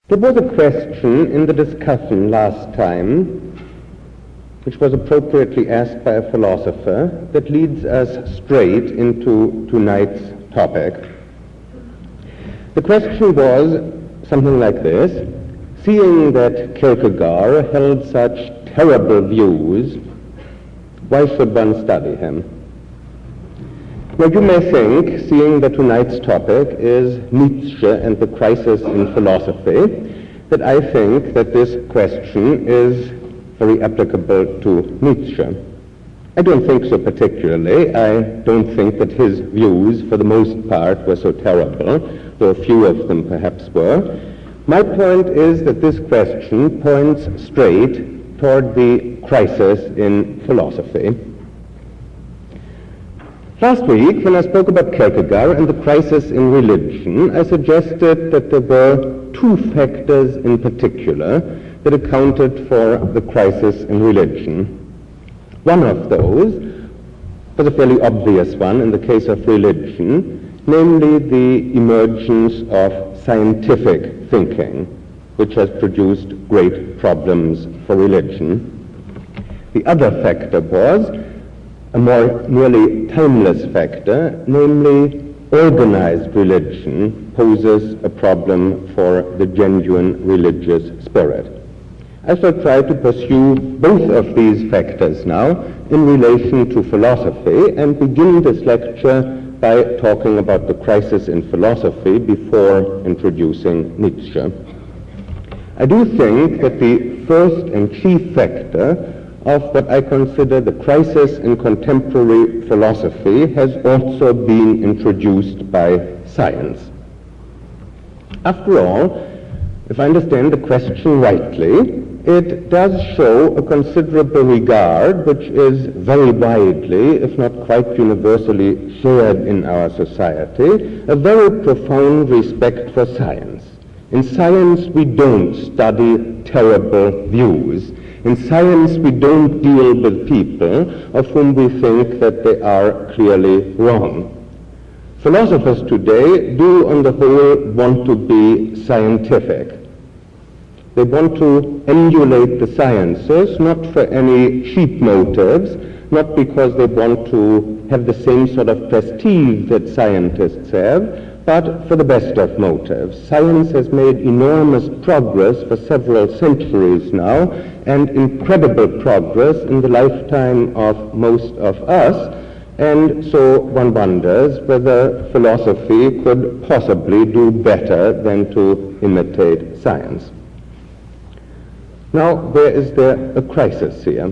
There was a question in the discussion last time, which was appropriately asked by a philosopher, that leads us straight into tonight's topic. The question was something like this: seeing that Kierkegaard held such terrible views, why should one study him? Now you may think, seeing that tonight's topic is Nietzsche and the crisis in philosophy, that I think that this question is very applicable to Nietzsche. I don't think so particularly. I don't think that his views, for the most part, were so terrible, though a few of them perhaps were. My point is that this question points straight toward the crisis in philosophy. Last week, when I spoke about Kierkegaard and the crisis in religion, I suggested that there were two factors in particular that accounted for the crisis in religion. One of those was a fairly obvious one in the case of religion, namely the emergence of scientific thinking, which has produced great problems for religion. The other factor was a more nearly timeless factor, namely organized religion poses a problem for the genuine religious spirit. I shall try to pursue both of these factors now in relation to philosophy and begin this lecture by talking about the crisis in philosophy before introducing Nietzsche. I do think that the first and chief factor of what I consider the crisis in contemporary philosophy has also been introduced by science. After all, if I understand the question rightly, it does show a considerable regard, which is very widely, if not quite universally, shared in our society, a very profound respect for science. In science, we don't study terrible views. In science, we don't deal with people of whom we think that they are clearly wrong. Philosophers today do, on the whole, want to be scientific. They want to emulate the sciences, not for any cheap motives, not because they want to have the same sort of prestige that scientists have, but for the best of motives. Science has made enormous progress for several centuries now, and incredible progress in the lifetime of most of us, and so one wonders whether philosophy could possibly do better than to imitate science. Now, where is there a crisis here?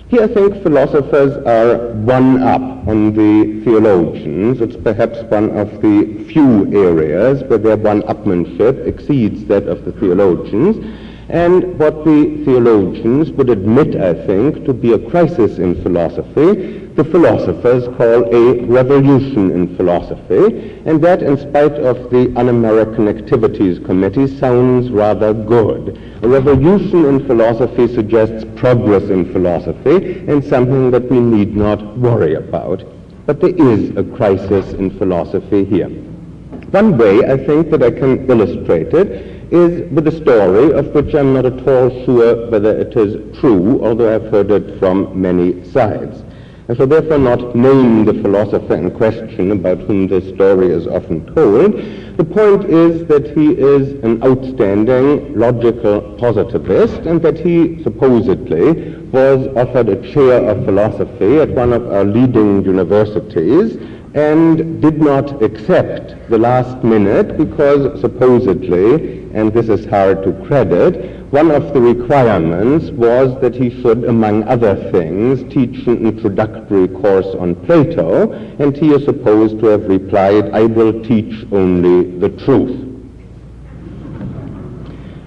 Here I think philosophers are one up on the theologians. It's perhaps one of the few areas where their one-upmanship exceeds that of the theologians, and what the theologians would admit, I think, to be a crisis in philosophy, the philosophers call a revolution in philosophy, and that, in spite of the Un-American Activities Committee, sounds rather good. A revolution in philosophy suggests progress in philosophy, and something that we need not worry about. But there is a crisis in philosophy here. One way, I think, that I can illustrate it is with a story of which I'm not at all sure whether it is true, although I've heard it from many sides. I shall therefore not name the philosopher in question about whom this story is often told. The point is that he is an outstanding logical positivist, and that he supposedly was offered a chair of philosophy at one of our leading universities and did not accept the last minute because supposedly, and this is hard to credit, one of the requirements was that he should, among other things, teach an introductory course on Plato, and he is supposed to have replied, "I will teach only the truth."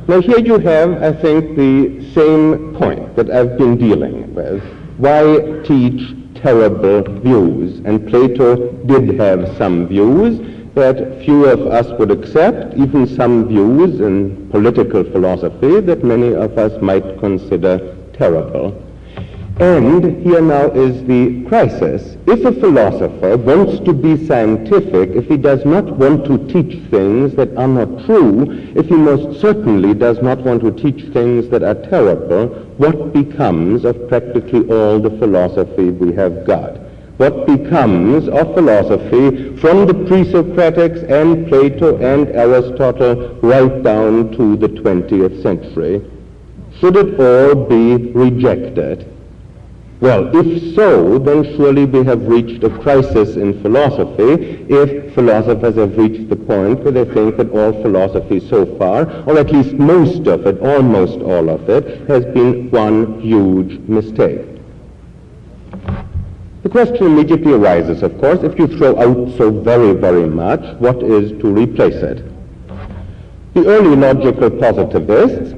Now here you have, I think, the same point that I've been dealing with. Why teach terrible views? And Plato did have some views that few of us would accept, even some views in political philosophy that many of us might consider terrible. And here now is the crisis. If a philosopher wants to be scientific, if he does not want to teach things that are not true, if he most certainly does not want to teach things that are terrible, what becomes of practically all the philosophy we have got? What becomes of philosophy from the pre-Socratics and Plato and Aristotle right down to the 20th century? Should it all be rejected? Well, if so, then surely we have reached a crisis in philosophy if philosophers have reached the point where they think that all philosophy so far, or at least most of it, almost all of it, has been one huge mistake. The question immediately arises, of course, if you throw out so very, very much, what is to replace it? The early logical positivists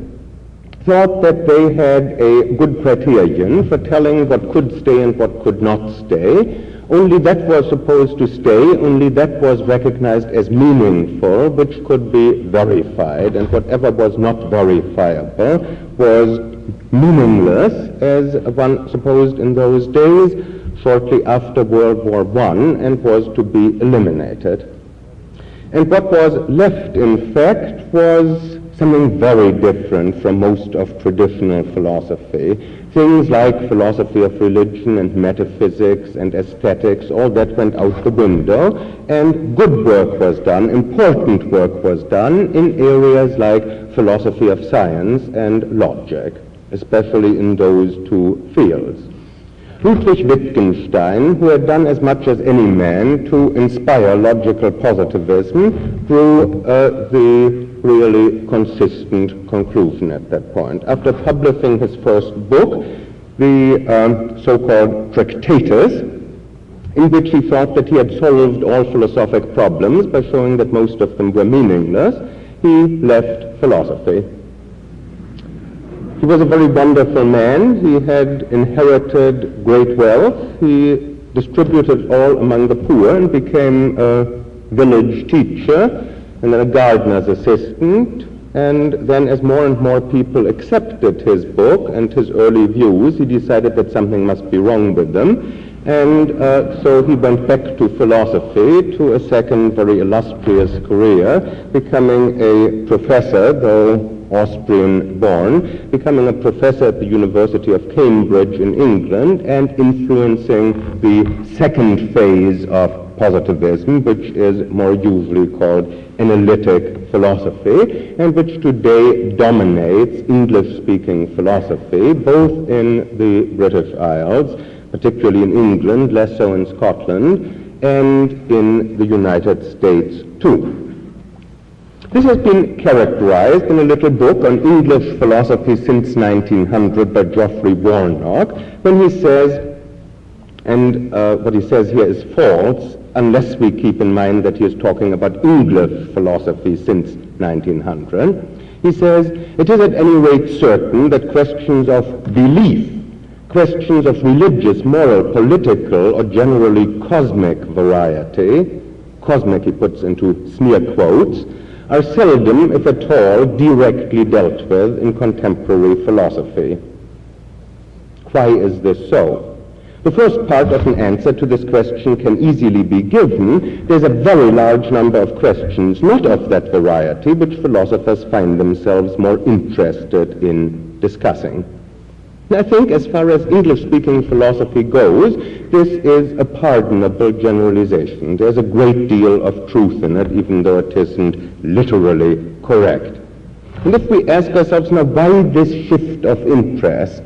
thought that they had a good criterion for telling what could stay and what could not stay. Only that was supposed to stay, only that was recognized as meaningful, which could be verified, and whatever was not verifiable was meaningless, as one supposed in those days, shortly after World War I, and was to be eliminated. And what was left, in fact, was something very different from most of traditional philosophy. Things like philosophy of religion and metaphysics and aesthetics, all that went out the window, and good work was done, important work was done in areas like philosophy of science and logic, especially in those two fields. Friedrich Wittgenstein, who had done as much as any man to inspire logical positivism, drew the really consistent conclusion at that point. After publishing his first book, the so-called Tractatus, in which he thought that he had solved all philosophic problems by showing that most of them were meaningless, he left philosophy. He was a very wonderful man. He had inherited great wealth. He distributed all among the poor and became a village teacher and then a gardener's assistant. And then as more and more people accepted his book and his early views, he decided that something must be wrong with them. And so he went back to philosophy, to a second very illustrious career, becoming a professor, though Austrian-born, becoming a professor at the University of Cambridge in England and influencing the second phase of positivism, which is more usually called analytic philosophy, and which today dominates English-speaking philosophy, both in the British Isles, particularly in England, less so in Scotland, and in the United States too. This has been characterized in a little book on English philosophy since 1900 by Geoffrey Warnock, when he says, and what he says here is false, unless we keep in mind that he is talking about English philosophy since 1900. He says, it is at any rate certain that questions of belief, questions of religious, moral, political, or generally cosmic variety, cosmic he puts into sneer quotes, are seldom, if at all, directly dealt with in contemporary philosophy. Why is this so? The first part of an answer to this question can easily be given. There's a very large number of questions, not of that variety, which philosophers find themselves more interested in discussing. And I think as far as English-speaking philosophy goes, this is a pardonable generalization. There's a great deal of truth in it, even though it isn't literally correct. And if we ask ourselves now, why this shift of interest?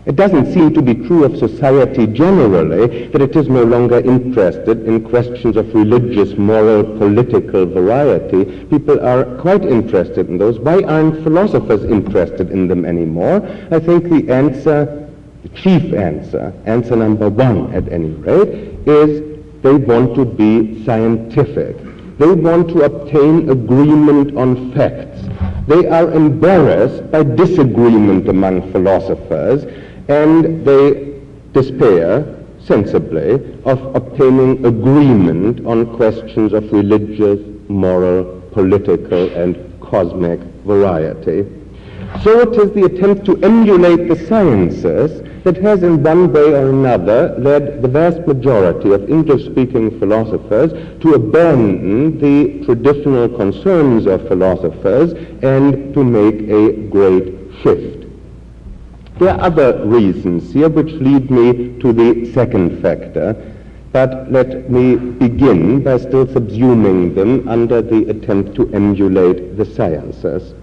It doesn't seem to be true of society generally that it is no longer interested in questions of religious, moral, political variety. People are quite interested in those. Why aren't philosophers interested in them anymore? I think the answer, the chief answer, answer number one at any rate, is they want to be scientific. They want to obtain agreement on facts. They are embarrassed by disagreement among philosophers, and they despair, sensibly, of obtaining agreement on questions of religious, moral, political, and cosmic variety. So it is the attempt to emulate the sciences that has in one way or another led the vast majority of English-speaking philosophers to abandon the traditional concerns of philosophers and to make a great shift. There are other reasons here which lead me to the second factor, but let me begin by still subsuming them under the attempt to emulate the sciences.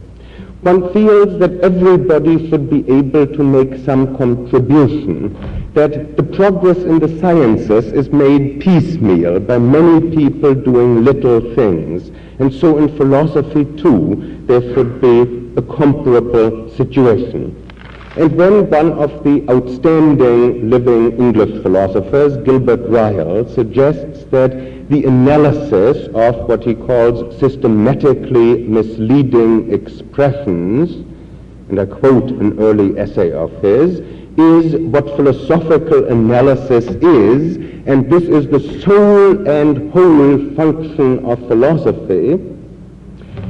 One feels that everybody should be able to make some contribution, that the progress in the sciences is made piecemeal by many people doing little things, and so in philosophy too there should be a comparable situation. And when one of the outstanding living English philosophers, Gilbert Ryle, suggests that the analysis of what he calls systematically misleading expressions, and I quote an early essay of his, is what philosophical analysis is, and this is the sole and whole function of philosophy,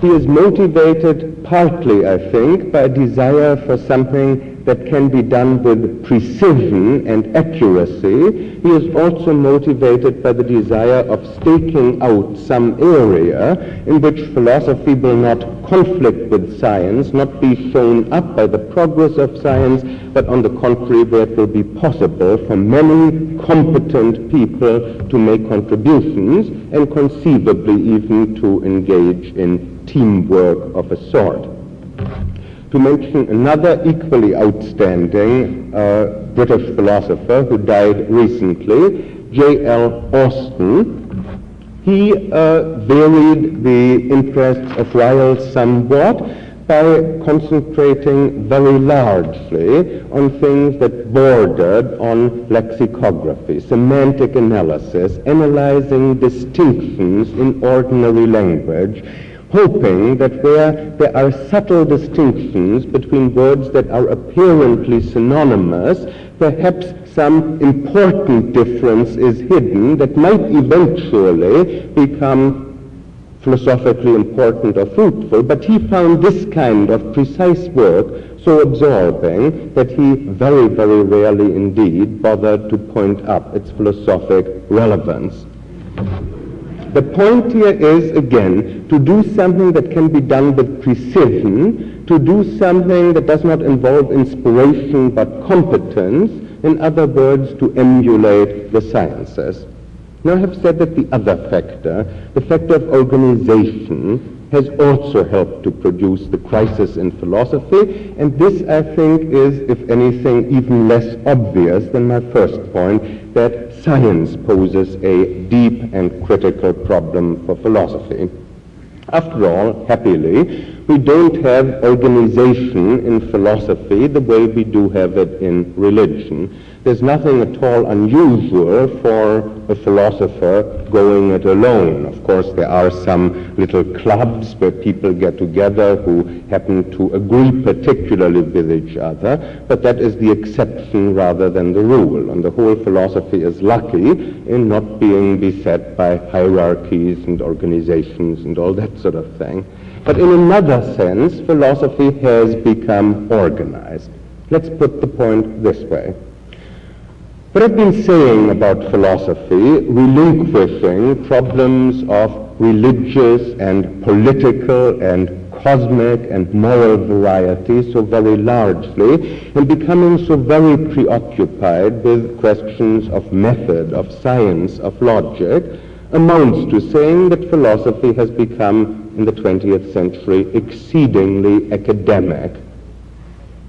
he is motivated partly, I think, by a desire for something that can be done with precision and accuracy. He is also motivated by the desire of staking out some area in which philosophy will not conflict with science, not be shown up by the progress of science, but on the contrary, where it will be possible for many competent people to make contributions and conceivably even to engage in teamwork of a sort. To mention another equally outstanding British philosopher who died recently, J.L. Austin, he varied the interests of Ryle somewhat by concentrating very largely on things that bordered on lexicography, semantic analysis, analyzing distinctions in ordinary language, hoping that where there are subtle distinctions between words that are apparently synonymous, perhaps some important difference is hidden that might eventually become philosophically important or fruitful, but he found this kind of precise work so absorbing that he very, very rarely indeed bothered to point up its philosophic relevance. The point here is, again, to do something that can be done with precision, to do something that does not involve inspiration but competence, in other words, to emulate the sciences. Now I have said that the other factor, the factor of organization, has also helped to produce the crisis in philosophy, and this, I think, is, if anything, even less obvious than my first point, that science poses a deep and critical problem for philosophy. After all, happily, we don't have organization in philosophy the way we do have it in religion. There's nothing at all unusual for a philosopher going it alone. Of course, there are some little clubs where people get together who happen to agree particularly with each other, but that is the exception rather than the rule. And the whole philosophy is lucky in not being beset by hierarchies and organizations and all that sort of thing. But in another sense, philosophy has become organized. Let's put the point this way. What I've been saying about philosophy, relinquishing problems of religious and political and cosmic and moral variety so very largely, and becoming so very preoccupied with questions of method, of science, of logic, amounts to saying that philosophy has become, in the 20th century, exceedingly academic.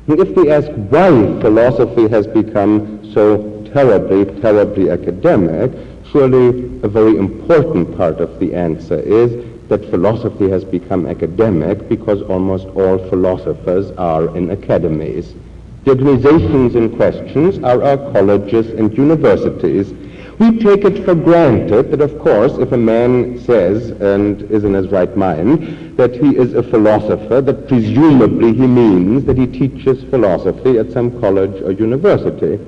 And if we ask why philosophy has become so terribly academic, surely a very important part of the answer is that philosophy has become academic because almost all philosophers are in academies. The organizations in question are our colleges and universities. We take it for granted that, of course, if a man says, and is in his right mind, that he is a philosopher, that presumably he means that he teaches philosophy at some college or university.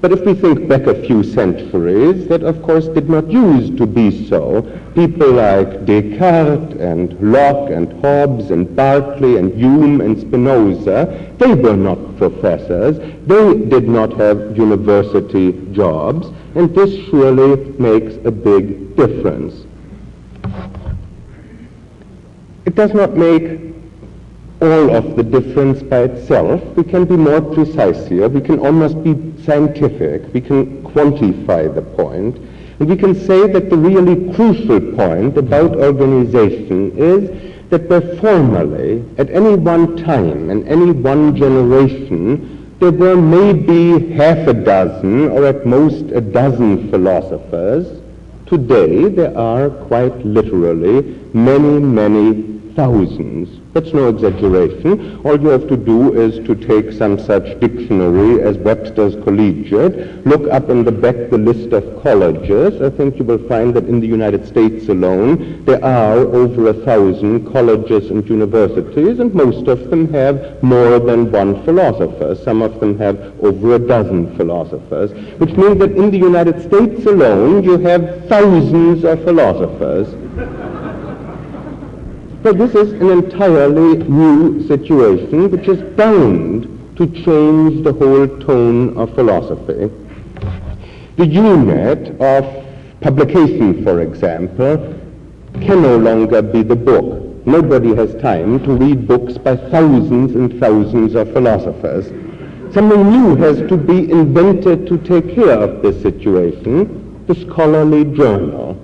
But if we think back a few centuries, that of course did not used to be so. People like Descartes and Locke and Hobbes and Berkeley and Hume and Spinoza, they were not professors. They did not have university jobs, and this surely makes a big difference. It does not make all of the difference by itself. We can be more precise here. We can almost be scientific. We can quantify the point. And we can say that the really crucial point about organization is that where formerly, at any one time and any one generation, there were maybe half a dozen or at most a dozen philosophers, today there are quite literally many, many thousands. That's no exaggeration. All you have to do is to take some such dictionary as Webster's Collegiate, look up in the back the list of colleges. I think you will find that in the United States alone there are over 1,000 colleges and universities, and most of them have more than one philosopher. Some of them have over a dozen philosophers, which means that in the United States alone you have thousands of philosophers. So this is an entirely new situation which is bound to change the whole tone of philosophy. The unit of publication, for example, can no longer be the book. Nobody has time to read books by thousands and thousands of philosophers. Something new has to be invented to take care of this situation, the scholarly journal.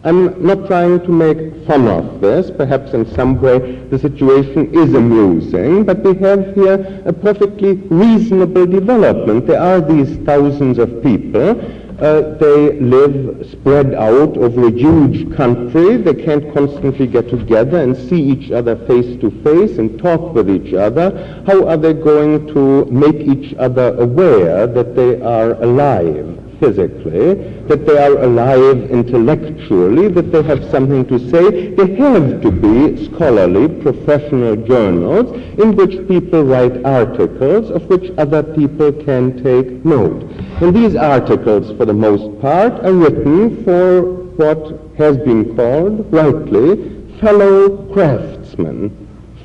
I'm not trying to make fun of this. Perhaps in some way the situation is amusing, but we have here a perfectly reasonable development. There are these thousands of people. They live spread out over a huge country. They can't constantly get together and see each other face to face and talk with each other. How are they going to make each other aware that they are alive physically, that they are alive intellectually, that they have something to say? There have to be scholarly, professional journals in which people write articles of which other people can take note. And these articles, for the most part, are written for what has been called, rightly, fellow craftsmen,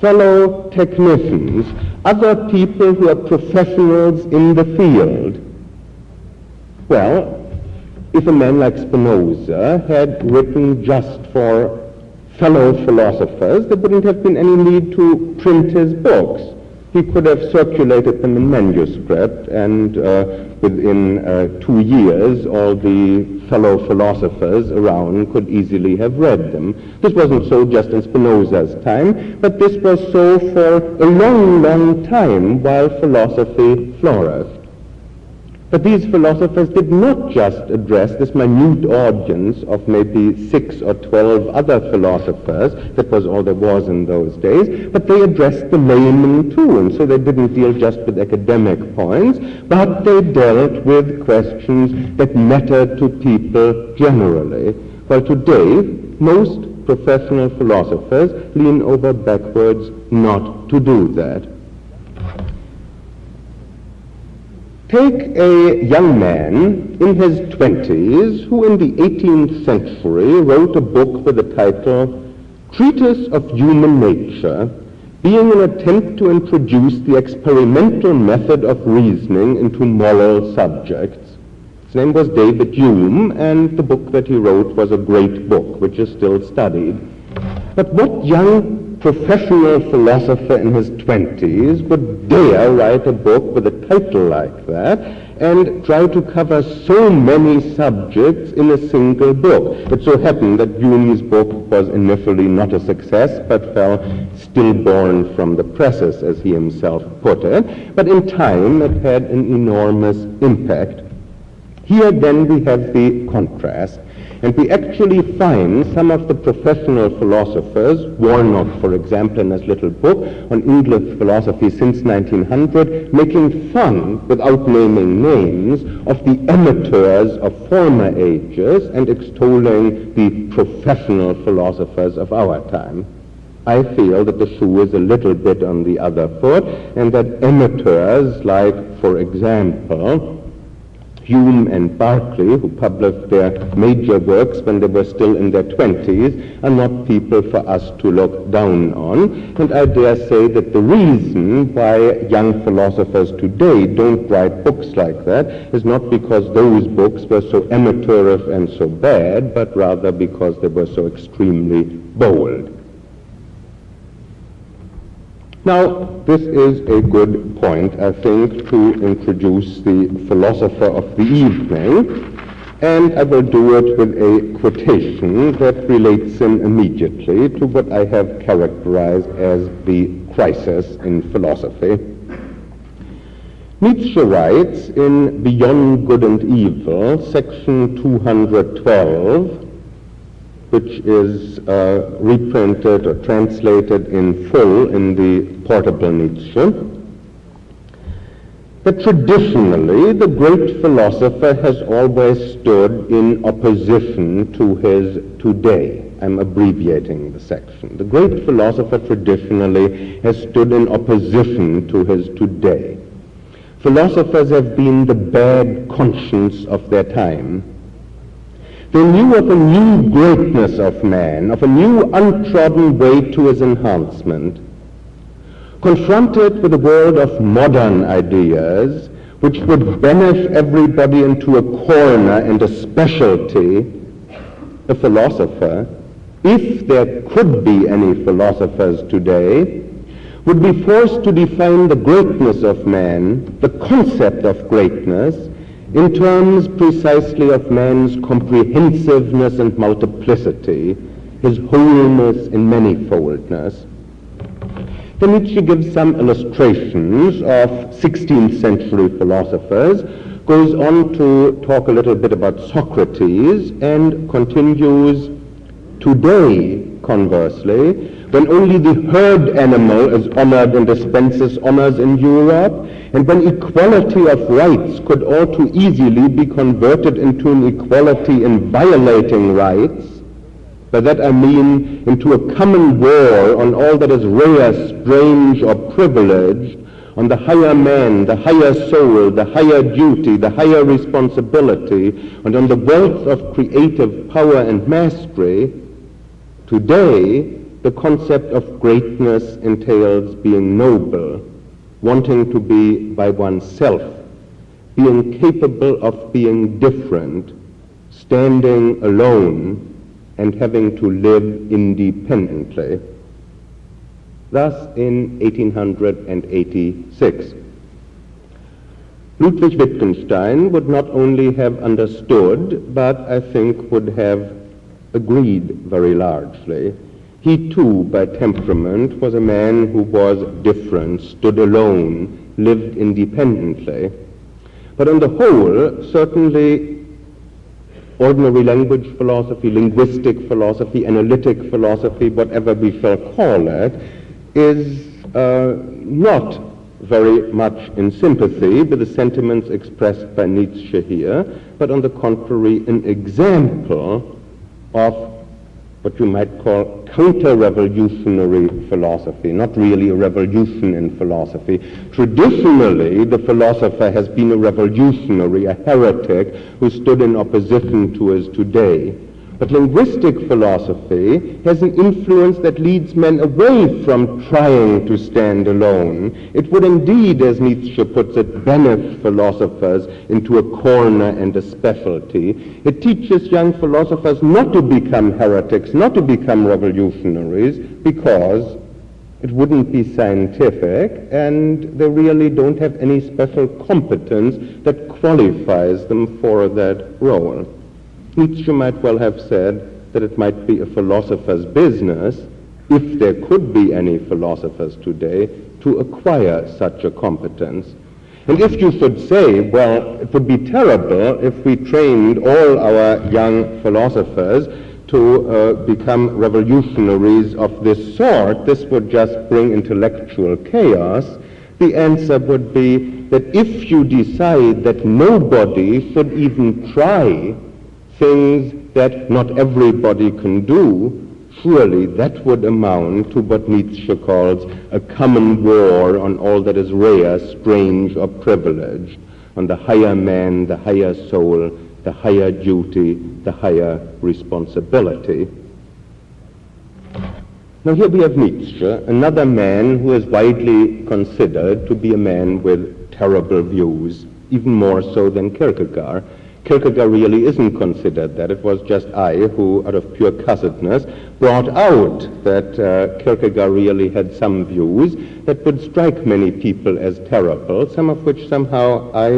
fellow technicians, other people who are professionals in the field. Well, if a man like Spinoza had written just for fellow philosophers, there wouldn't have been any need to print his books. He could have circulated them in manuscript, and within 2 years all the fellow philosophers around could easily have read them. This wasn't so just in Spinoza's time, but this was so for a long, long time while philosophy flourished. But these philosophers did not just address this minute audience of maybe 6 or 12 other philosophers, that was all there was in those days, but they addressed the layman too, and so they didn't deal just with academic points, but they dealt with questions that mattered to people generally. While today, most professional philosophers lean over backwards not to do that. Take a young man in his 20s who in the 18th century wrote a book with the title Treatise of Human Nature, being an attempt to introduce the experimental method of reasoning into moral subjects. His name was David Hume, and the book that he wrote was a great book, which is still studied. But what young professional philosopher in his 20s would dare write a book with a title like that and try to cover so many subjects in a single book? It so happened that Hume's book was initially not a success, but fell stillborn from the presses, as he himself put it. But in time it had an enormous impact. Here then we have the contrast. And we actually find some of the professional philosophers, Warnock, for example, in his little book on English philosophy since 1900, making fun, without naming names, of the amateurs of former ages and extolling the professional philosophers of our time. I feel that the shoe is a little bit on the other foot, and that amateurs like, for example, Hume and Berkeley, who published their major works when they were still in their 20s, are not people for us to look down on. And I dare say that the reason why young philosophers today don't write books like that is not because those books were so amateurish and so bad, but rather because they were so extremely bold. Now, this is a good point, I think, to introduce the philosopher of the evening, and I will do it with a quotation that relates in immediately to what I have characterized as the crisis in philosophy. Nietzsche writes in Beyond Good and Evil, section 212, which is reprinted or translated in full in the portable Nietzsche, that traditionally the great philosopher has always stood in opposition to his today. I'm abbreviating the section. The great philosopher traditionally has stood in opposition to his today. Philosophers have been the bad conscience of their time. They knew of a new greatness of man, of a new untrodden way to his enhancement. Confronted with a world of modern ideas, which would banish everybody into a corner and a specialty, a philosopher, if there could be any philosophers today, would be forced to define the greatness of man, the concept of greatness, in terms precisely of man's comprehensiveness and multiplicity, his wholeness and manifoldness. Then Nietzsche gives some illustrations of 16th century philosophers, goes on to talk a little bit about Socrates, and continues, today, conversely, when only the herd animal is honored and dispenses honors in Europe, and when equality of rights could all too easily be converted into an equality in violating rights, by that I mean into a common war on all that is rare, strange, or privileged, on the higher man, the higher soul, the higher duty, the higher responsibility, and on the wealth of creative power and mastery, today the concept of greatness entails being noble, wanting to be by oneself, being capable of being different, standing alone, and having to live independently. Thus, in 1886, Friedrich Wittgenstein would not only have understood, but I think would have agreed very largely. He too, by temperament, was a man who was different, stood alone, lived independently. But on the whole, certainly ordinary language philosophy, linguistic philosophy, analytic philosophy, whatever we shall call it, is not very much in sympathy with the sentiments expressed by Nietzsche here, but on the contrary, an example of what you might call counter-revolutionary philosophy, not really a revolution in philosophy. Traditionally, the philosopher has been a revolutionary, a heretic, who stood in opposition to his today. But linguistic philosophy has an influence that leads men away from trying to stand alone. It would indeed, as Nietzsche puts it, banish philosophers into a corner and a specialty. It teaches young philosophers not to become heretics, not to become revolutionaries, because it wouldn't be scientific, and they really don't have any special competence that qualifies them for that role. Nietzsche might well have said that it might be a philosopher's business, if there could be any philosophers today, to acquire such a competence. And if you should say, well, it would be terrible if we trained all our young philosophers to become revolutionaries of this sort, this would just bring intellectual chaos, the answer would be that if you decide that nobody should even try things that not everybody can do, surely that would amount to what Nietzsche calls a common war on all that is rare, strange, or privileged. on the higher man, the higher soul, the higher duty, the higher responsibility. Now here we have Nietzsche, another man who is widely considered to be a man with terrible views, even more so than Kierkegaard. Kierkegaard really isn't considered that. It was just I who, out of pure cussedness, brought out that Kierkegaard really had some views that would strike many people as terrible, some of which somehow I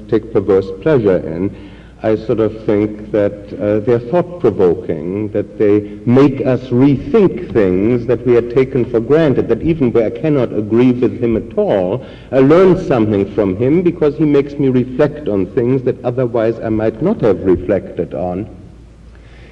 take perverse pleasure in. I sort of think that they're thought-provoking, that they make us rethink things that we had taken for granted, that even where I cannot agree with him at all, I learn something from him because he makes me reflect on things that otherwise I might not have reflected on.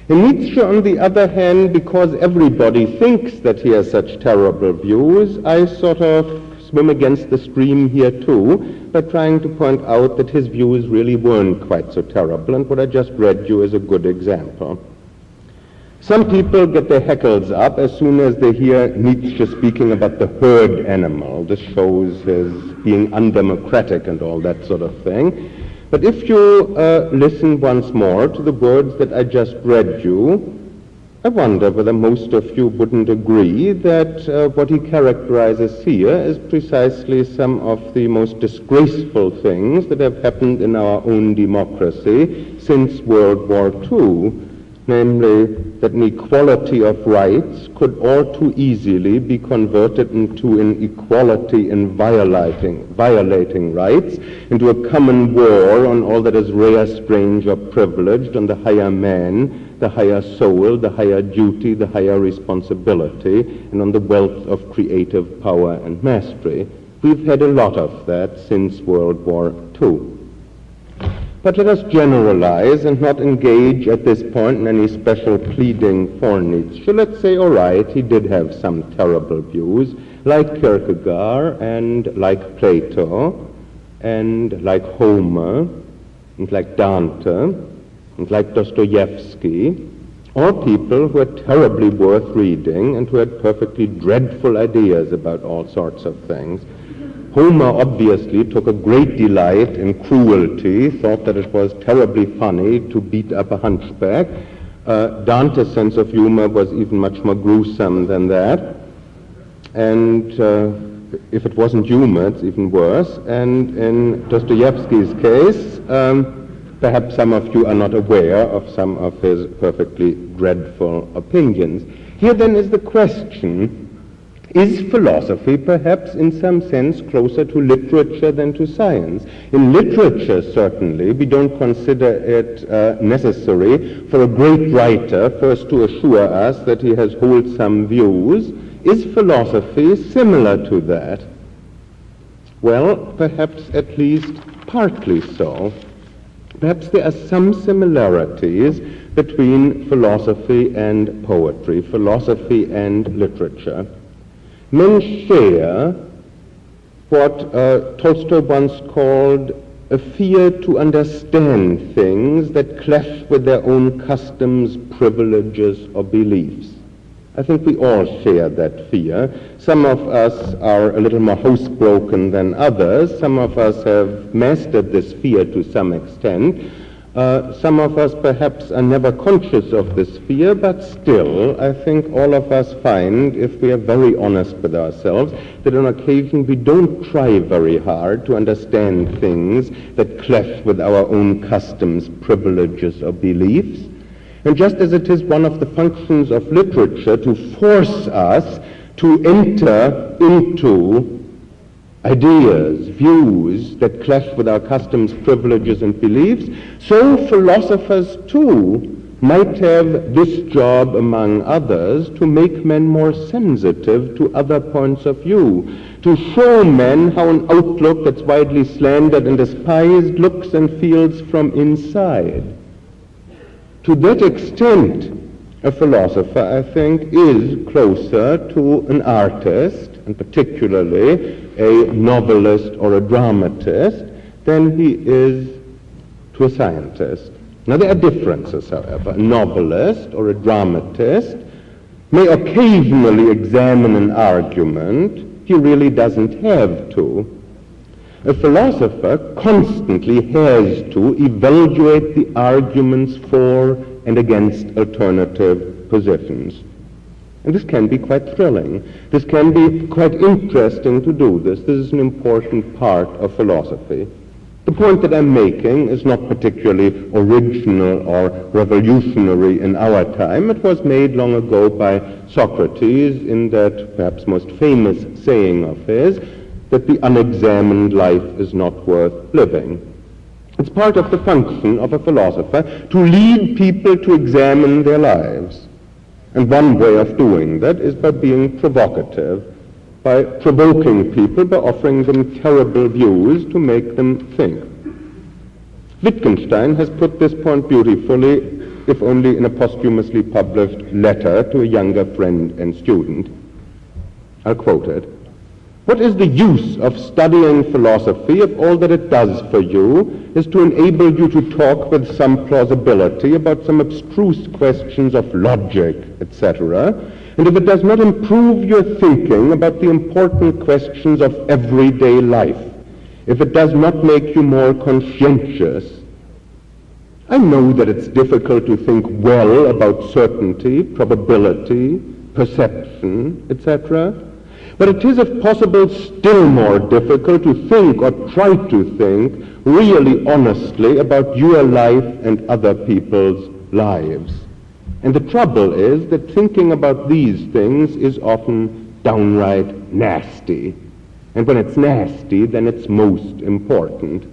In Nietzsche, on the other hand, because everybody thinks that he has such terrible views, I sort of swim against the stream here too, by trying to point out that his views really weren't quite so terrible, and what I just read you is a good example. Some people get their hackles up as soon as they hear Nietzsche speaking about the herd animal. This shows his being undemocratic and all that sort of thing. But if you listen once more to the words that I just read you, I wonder whether most of you wouldn't agree that what he characterizes here is precisely some of the most disgraceful things that have happened in our own democracy since World War II, namely that an equality of rights could all too easily be converted into an equality in violating rights, into a common war on all that is rare, strange, or privileged, on the higher man, the higher soul, the higher duty, the higher responsibility, and on the wealth of creative power and mastery. We've had a lot of that since World War II. But let us generalize and not engage at this point in any special pleading for Nietzsche. Let's say, all right, he did have some terrible views, like Kierkegaard and like Plato and like Homer and like Dante and like Dostoevsky, all people who are terribly worth reading and who had perfectly dreadful ideas about all sorts of things. Homer obviously took a great delight in cruelty, thought that it was terribly funny to beat up a hunchback. Dante's sense of humor was even much more gruesome than that. And if it wasn't humor, it's even worse. And in Dostoevsky's case, perhaps some of you are not aware of some of his perfectly dreadful opinions. Here then is the question, is philosophy perhaps in some sense closer to literature than to science? In literature, certainly, we don't consider it necessary for a great writer first to assure us that he has wholesome views. Is philosophy similar to that? Well, perhaps at least partly so. Perhaps there are some similarities between philosophy and poetry, philosophy and literature. Men share what Tolstoy once called a fear to understand things that clash with their own customs, privileges, or beliefs. I think we all share that fear. Some of us are a little more housebroken than others. Some of us have mastered this fear to some extent. Some of us perhaps are never conscious of this fear, but still, I think all of us find, if we are very honest with ourselves, that on occasion we don't try very hard to understand things that clash with our own customs, privileges, or beliefs. And just as it is one of the functions of literature to force us to enter into ideas, views that clash with our customs, privileges, and beliefs, so philosophers too might have this job, among others, to make men more sensitive to other points of view, to show men how an outlook that's widely slandered and despised looks and feels from inside. To that extent, a philosopher, I think, is closer to an artist, and particularly a novelist or a dramatist, than he is to a scientist. Now, there are differences, however. A novelist or a dramatist may occasionally examine an argument. He really doesn't have to. A philosopher constantly has to evaluate the arguments for and against alternative positions. And this can be quite thrilling. This can be quite interesting to do this. This is an important part of philosophy. The point that I'm making is not particularly original or revolutionary in our time. It was made long ago by Socrates in that perhaps most famous saying of his, that the unexamined life is not worth living. It's part of the function of a philosopher to lead people to examine their lives. And one way of doing that is by being provocative, by provoking people, by offering them terrible views to make them think. Wittgenstein has put this point beautifully, if only in a posthumously published letter to a younger friend and student. I'll quote it. "What is the use of studying philosophy if all that it does for you is to enable you to talk with some plausibility about some abstruse questions of logic, etc., and if it does not improve your thinking about the important questions of everyday life, if it does not make you more conscientious?" I know that it's difficult to think well about certainty, probability, perception, etc., but it is, if possible, still more difficult to think or try to think really honestly about your life and other people's lives. And the trouble is that thinking about these things is often downright nasty. And when it's nasty, then it's most important.